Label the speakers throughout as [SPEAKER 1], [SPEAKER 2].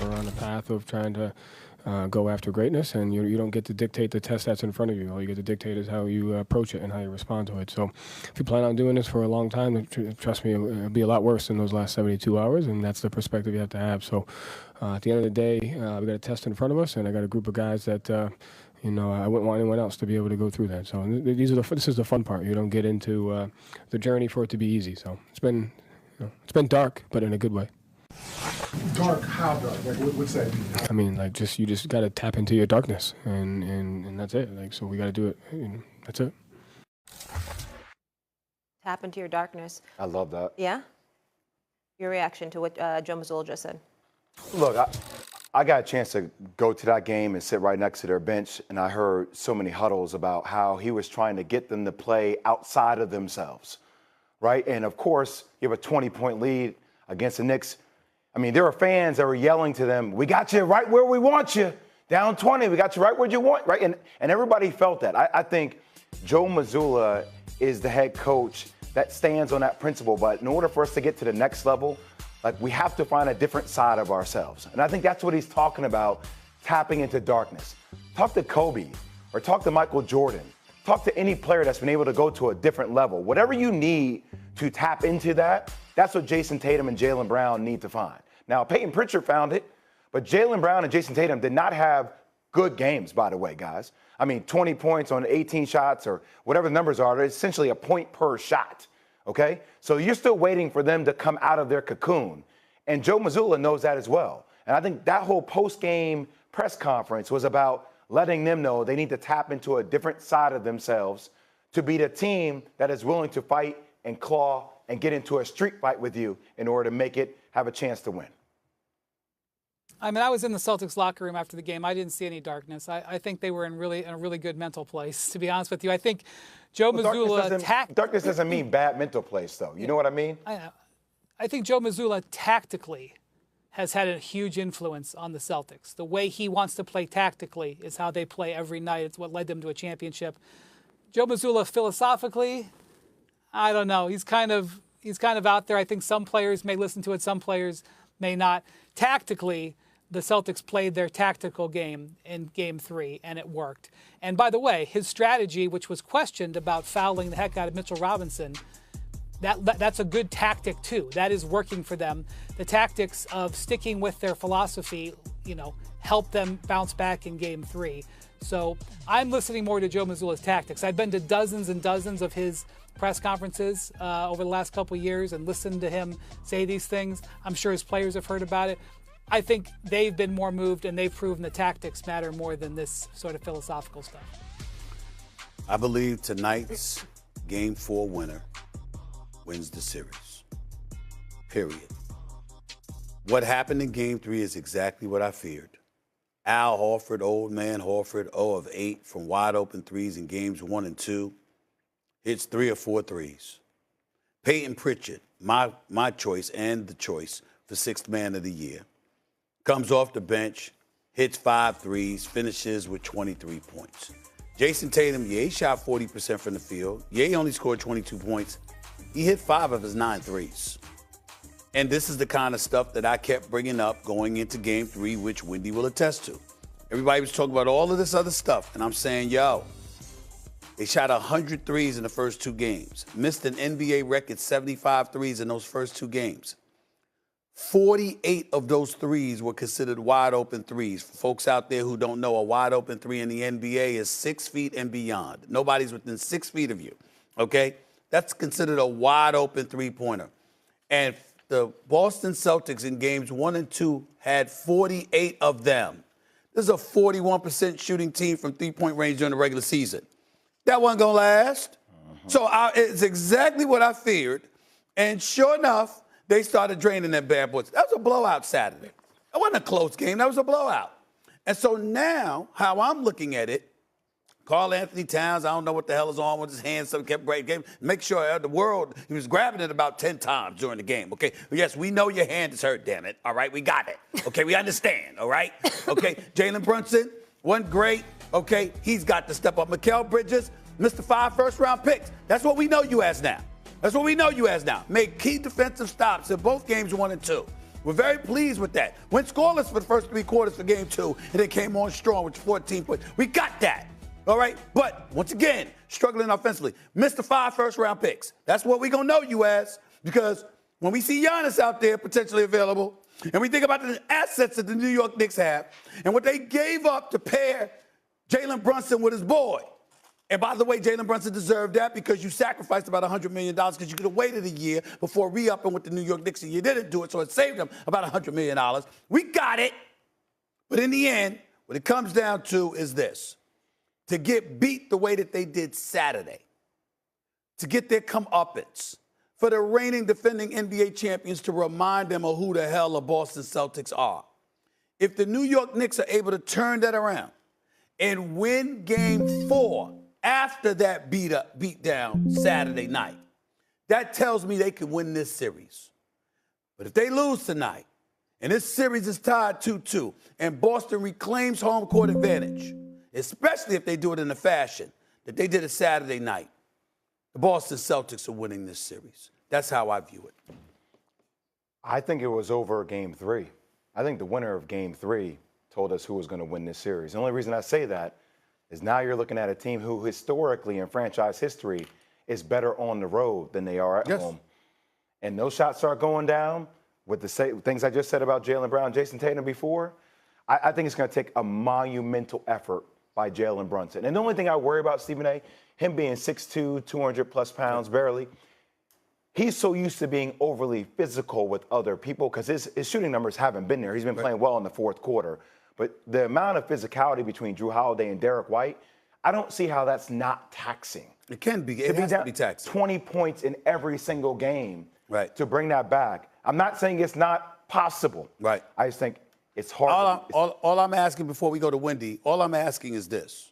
[SPEAKER 1] are on the path of trying to go after greatness, and you don't get to dictate the test that's in front of you. All you get to dictate is how you approach it and how you respond to it. So if you plan on doing this for a long time, trust me, it'll be a lot worse than those last 72 hours, and that's the perspective you have to have. So at the end of the day, we got a test in front of us, and I got a group of guys that I wouldn't want anyone else to be able to go through that. So this is the fun part. You don't get into the journey for it to be easy. So it's been dark, but in a good way.
[SPEAKER 2] Dark? How dark? Like, what's that mean?
[SPEAKER 1] I mean, like, you just got to tap into your darkness, and that's it. Like, so we got to do it. That's it.
[SPEAKER 3] Tap into your darkness.
[SPEAKER 4] I love that.
[SPEAKER 3] Yeah? Your reaction to what Joe Mazzulla just said?
[SPEAKER 4] Look, I got a chance to go to that game and sit right next to their bench, and I heard so many huddles about how he was trying to get them to play outside of themselves, right? And, of course, you have a 20-point lead against the Knicks. I mean, there were fans that were yelling to them, "We got you right where we want you. Down 20, we got you right where you want," right? And everybody felt that. I think Joe Mazzulla is the head coach that stands on that principle. But in order for us to get to the next level, like, we have to find a different side of ourselves. And I think that's what he's talking about, tapping into darkness. Talk to Kobe or talk to Michael Jordan. Talk to any player that's been able to go to a different level. Whatever you need to tap into that, that's what Jason Tatum and Jalen Brown need to find. Now, Peyton Pritchard found it, but Jalen Brown and Jason Tatum did not have good games, by the way, guys. I mean, 20 points on 18 shots or whatever the numbers are, it's essentially a point per shot, okay? So you're still waiting for them to come out of their cocoon. And Joe Mazzulla knows that as well. And I think that whole post-game press conference was about letting them know they need to tap into a different side of themselves to be the team that is willing to fight and claw and get into a street fight with you in order to have a chance to win.
[SPEAKER 5] I mean, I was in the Celtics locker room after the game. I didn't see any darkness. I think they were in a really good mental place, to be honest with you. I think Joe Mazzulla...
[SPEAKER 4] Darkness doesn't mean bad mental place, though. You know what I mean?
[SPEAKER 5] I think Joe Mazzulla tactically has had a huge influence on the Celtics. The way he wants to play tactically is how they play every night. It's what led them to a championship. Joe Mazzulla philosophically, I don't know. He's kind of out there. I think some players may listen to it, some players may not. Tactically, the Celtics played their tactical game in Game 3, and it worked. And by the way, his strategy, which was questioned about fouling the heck out of Mitchell Robinson, that's a good tactic too. That is working for them. The tactics of sticking with their philosophy, helped them bounce back in Game 3. So I'm listening more to Joe Mazzulla's tactics. I've been to dozens and dozens of his press conferences over the last couple of years and listened to him say these things. I'm sure his players have heard about it. I think they've been more moved, and they've proven the tactics matter more than this sort of philosophical stuff.
[SPEAKER 6] I believe tonight's Game 4 winner wins the series. Period. What happened in Game 3 is exactly what I feared. Al Horford, old man Horford, 0 of 8 from wide open threes in Games 1 and 2. Hits 3 or 4 threes. Peyton Pritchard, my choice and the choice for Sixth Man of the Year, comes off the bench, hits 5 threes, finishes with 23 points. Jason Tatum, he shot 40% from the field. He only scored 22 points. He hit 5 of his 9 threes. And this is the kind of stuff that I kept bringing up going into Game 3, which Wendy will attest to. Everybody was talking about all of this other stuff, and I'm saying, they shot 100 threes in the first 2 games. Missed an NBA record 75 threes in those first 2 games. 48 of those threes were considered wide open threes. For folks out there who don't know, a wide open three in the NBA is 6 feet and beyond. Nobody's within 6 feet of you, okay? That's considered a wide open three-pointer. And the Boston Celtics in Games 1 and 2 had 48 of them. This is a 41% shooting team from three-point range during the regular season. That wasn't going to last. So it's exactly what I feared. And sure enough, they started draining their bad boys. That was a blowout Saturday. That wasn't a close game. That was a blowout. And so now, how I'm looking at it, Karl Anthony Towns, I don't know what the hell is on with his hands, so he kept great game. Make sure the world, he was grabbing it about 10 times during the game, okay? Yes, we know your hand is hurt, damn it, all right? We got it, okay? We understand, all right? Okay, Jalen Brunson, wasn't great, okay? He's got to step up. Mikal Bridges, Mr. 5 first-round picks. That's what we know you as now. That's what we know you as now. Make key defensive stops in both games 1 and 2. We're very pleased with that. Went scoreless for the first 3 quarters for game 2, and then came on strong with 14 points. We got that. All right? But once again, struggling offensively. Missed the 5 first-round picks. That's what we're going to know you as, because when we see Giannis out there potentially available, and we think about the assets that the New York Knicks have, and what they gave up to pair Jalen Brunson with his boy. And by the way, Jalen Brunson deserved that because you sacrificed about $100 million because you could have waited a year before re-upping with the New York Knicks, and you didn't do it, so it saved them about $100 million. We got it. But in the end, what it comes down to is this. To get beat the way that they did Saturday, to get their comeuppance, for the reigning defending NBA champions to remind them of who the hell the Boston Celtics are. If the New York Knicks are able to turn that around and win game 4 after that beat down Saturday night, that tells me they can win this series. But if they lose tonight, and this series is tied 2-2, and Boston reclaims home court advantage, especially if they do it in the fashion that they did it Saturday night, the Boston Celtics are winning this series. That's how I view it.
[SPEAKER 4] I think it was over game 3. I think the winner of game 3 told us who was going to win this series. The only reason I say that is now you're looking at a team who historically in franchise history is better on the road than they are at home. And those shots start going down with the things I just said about Jaylen Brown, Jason Tatum before. I think it's going to take a monumental effort by Jalen Brunson. And the only thing I worry about, Stephen A., him being 6'2", 200-plus pounds, barely, he's so used to being overly physical with other people because his shooting numbers haven't been there. He's been playing well in the fourth quarter. But the amount of physicality between Drew Holiday and Derek White, I don't see how that's not taxing.
[SPEAKER 6] It can be. It has to be taxing.
[SPEAKER 4] 20 points in every single game
[SPEAKER 6] to
[SPEAKER 4] bring that back. I'm not saying it's not possible.
[SPEAKER 6] Right.
[SPEAKER 4] I just think it's hard.
[SPEAKER 6] All I'm asking before we go to Wendy, all I'm asking is this.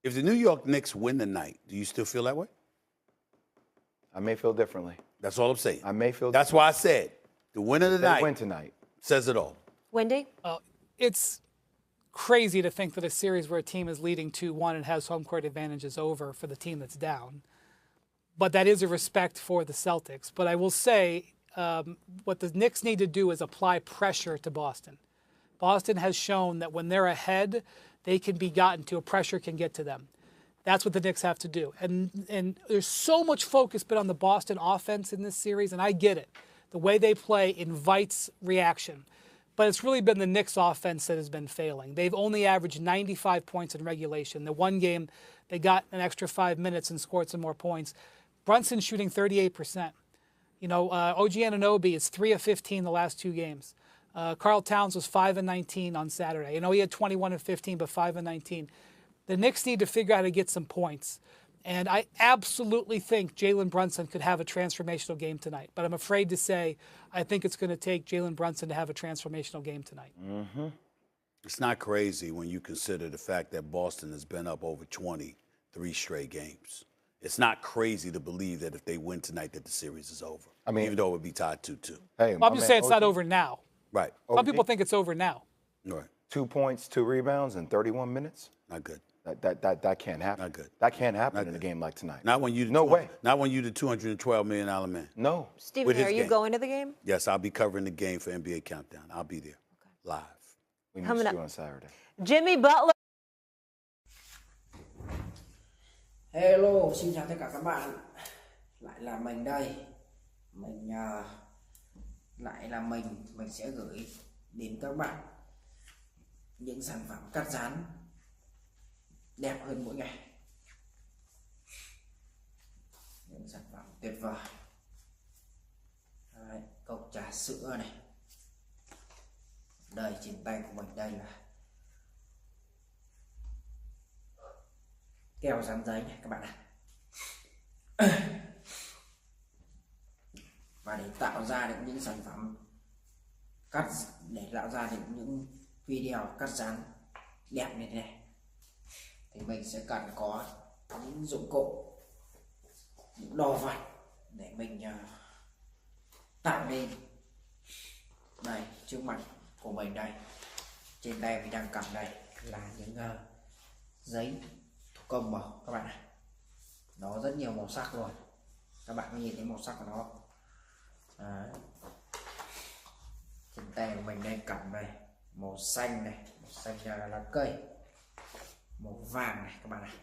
[SPEAKER 6] If the New York Knicks win tonight, do you still feel that way?
[SPEAKER 4] I may feel differently.
[SPEAKER 6] That's all I'm saying.
[SPEAKER 4] I may feel
[SPEAKER 6] That's why I said the winner tonight.
[SPEAKER 4] They win tonight.
[SPEAKER 6] Says it all.
[SPEAKER 3] Wendy?
[SPEAKER 5] It's crazy to think that a series where a team is leading 2-1 and has home court advantage is over for the team that's down. But that is a respect for the Celtics. But I will say what the Knicks need to do is apply pressure to Boston. Boston has shown that when they're ahead, they can be gotten to, a pressure can get to them. That's what the Knicks have to do. And there's so much focus been on the Boston offense in this series, and I get it. The way they play invites reaction. But it's really been the Knicks offense that has been failing. They've only averaged 95 points in regulation. The one game, they got an extra 5 minutes and scored some more points. Brunson's shooting 38%. You know, OG Anunoby is 3 of 15 the last 2 games. Karl Towns was 5 of 19 on Saturday. You know, he had 21 of 15, but 5 of 19. The Knicks need to figure out how to get some points. And I absolutely think Jalen Brunson could have a transformational game tonight. But I'm afraid to say I think it's going to take Jalen Brunson to have a transformational game tonight.
[SPEAKER 6] Mm-hmm. It's not crazy when you consider the fact that Boston has been up over 23 straight games. It's not crazy to believe that if they win tonight that the series is over. I mean, even though it would be tied 2-2.
[SPEAKER 4] Hey,
[SPEAKER 5] well, I'm just saying it's not over now.
[SPEAKER 6] Right.
[SPEAKER 5] Some people think it's over now.
[SPEAKER 6] Right.
[SPEAKER 4] 2 points, 2 rebounds in 31 minutes?
[SPEAKER 6] Not good.
[SPEAKER 4] That can't happen.
[SPEAKER 6] Not good.
[SPEAKER 4] That can't happen in a game like tonight.
[SPEAKER 6] Not when you
[SPEAKER 4] no way.
[SPEAKER 6] Not when you the $212 million man.
[SPEAKER 4] No.
[SPEAKER 3] Stephen, are you going to the game?
[SPEAKER 6] Yes, I'll be covering the game for NBA Countdown. I'll be there live.
[SPEAKER 4] We miss you on Saturday.
[SPEAKER 3] Jimmy Butler.
[SPEAKER 7] Hello, xin chào tất cả các bạn. Lại là mình đây. Lại là mình sẽ gửi đến các bạn những sản phẩm cắt dán đẹp hơn mỗi ngày. Những sản phẩm tuyệt vời. Đấy, cốc trà sữa này. Đây trên tay của mình đây là keo dán giấy này các bạn ạ. Và để tạo ra được những sản phẩm để tạo ra được những video cắt dán đẹp như thế này thì mình sẽ cần có những dụng cụ, những đồ vật để mình tạo nên. Đây, trước mặt của mình đây, trên tay mình đang cầm đây là những giấy thủ công màu các bạn ạ. Nó rất nhiều màu sắc luôn, các bạn có nhìn thấy màu sắc của nó. Đấy. Trên tay của mình đây cẩm này, màu xanh này, màu xanh là lá cây, màu vàng này các bạn này,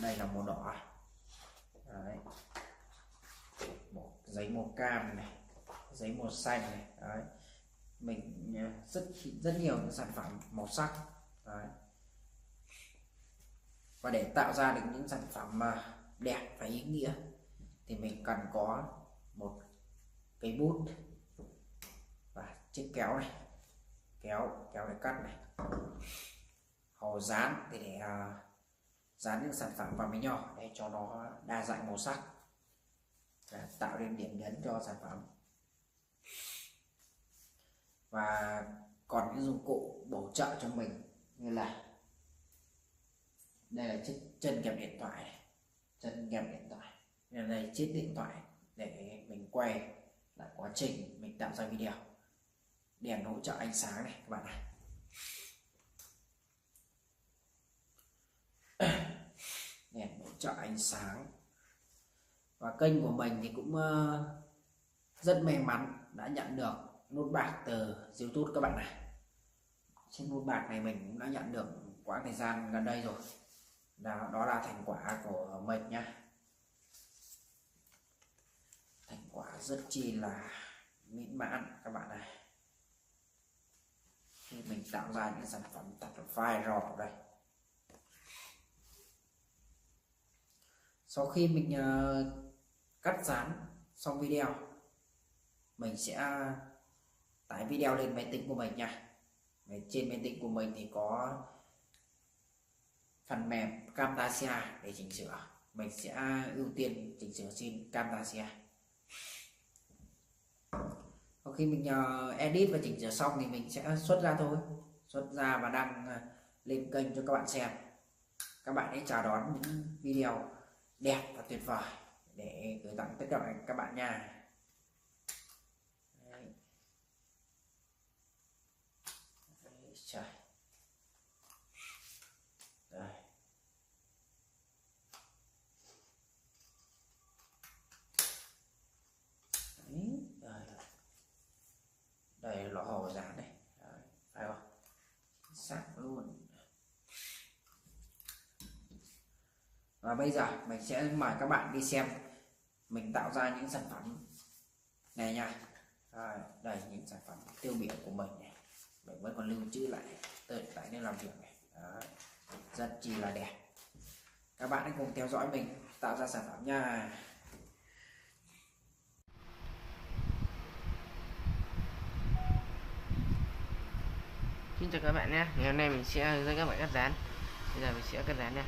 [SPEAKER 7] đây là màu đỏ. Đấy. Giấy màu cam này, giấy màu xanh này. Đấy. Mình rất nhiều những sản phẩm màu sắc. Đấy. Và để tạo ra được những sản phẩm đẹp và ý nghĩa thì mình cần có một cây bút và chiếc kéo này, kéo để cắt này, hầu dán thì để dán những sản phẩm vào với nhau để cho nó đa dạng màu sắc, để tạo nên điểm nhấn cho sản phẩm. Và còn những dụng cụ bổ trợ cho mình như là đây là chiếc chân kẹp điện thoại này, chân kẹp điện thoại, đây chiếc điện thoại để mình quay lại quá trình mình tạo ra video, đèn hỗ trợ ánh sáng này các bạn này, đèn hỗ trợ ánh sáng. Và kênh của mình thì cũng rất may mắn đã nhận được nút bạc từ YouTube các bạn này. Trên nút bạc này mình cũng đã nhận được quãng thời gian gần đây rồi. Đó là thành quả của mình nhá. Thành quả rất chi là mỹ mãn các bạn này. Khi mình tạo ra những sản phẩm thật là viral ở đây. Sau khi mình cắt dán xong video, mình sẽ tải video lên máy tính của mình nha. Trên máy tính của mình thì có phần mềm Camtasia để chỉnh sửa. Mình sẽ ưu tiên chỉnh sửa trên Camtasia. Sau khi mình edit và chỉnh sửa xong thì mình sẽ xuất ra thôi, xuất ra và đăng lên kênh cho các bạn xem. Các bạn hãy chào đón những video đẹp và tuyệt vời để gửi tặng tất cả các bạn nha. Đấy. Đấy, trời. Đây. Đấy. Đây. Đây là lọ hồ dán này. Đấy. Phải không? Sắc luôn. Và bây giờ mình sẽ mời các bạn đi xem mình tạo ra những sản phẩm này nha. Đây những sản phẩm tiêu biểu của mình này, mình vẫn còn lưu trữ lại tại nơi làm việc này. Đó, rất chi là đẹp. Các bạn hãy cùng theo dõi mình tạo ra sản phẩm nha.
[SPEAKER 8] Xin chào các bạn nhé. Ngày hôm nay mình sẽ hướng dẫn các bạn cắt dán. Bây giờ mình sẽ cắt dán nha.